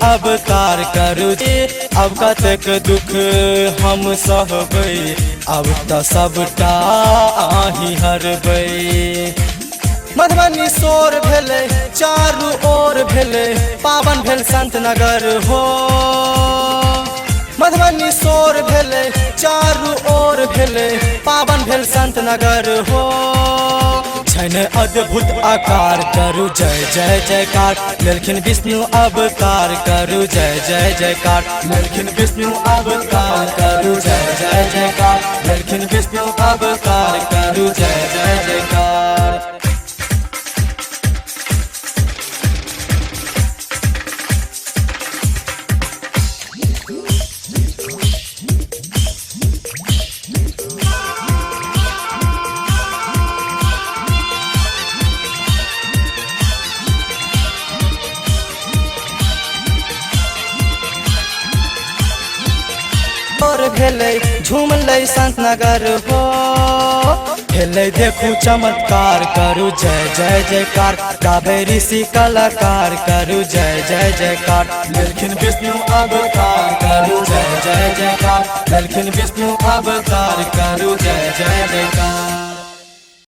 अवतार करू अब कतक दुख हम सहबै अब त सबटा आही हरबै। मधुबनी शोर भेले चारू ओर भेले पावन भेल संत नगर हो। मधुबनी शोर भेले चारू ओर भेले पावन भेल संत नगर हो। छन अद्भुत आकार करू जय जय जयकार लेलखिन विष्णु अवतार करू जय जय जयकार लेलखिन विष्णु अवतार करू जय जय जयकार लेलखिन विष्णु अवतार करू जय जय जयकार। भेले झूमले संत नगर हो भेले देखू चमत्कार करू जय जय जयकार गावे ऋषि कलाकार करू जय जय जयकार लेलखिन विष्णु अवतार करू जय जय जयकार लेलखिन विष्णु अवतार।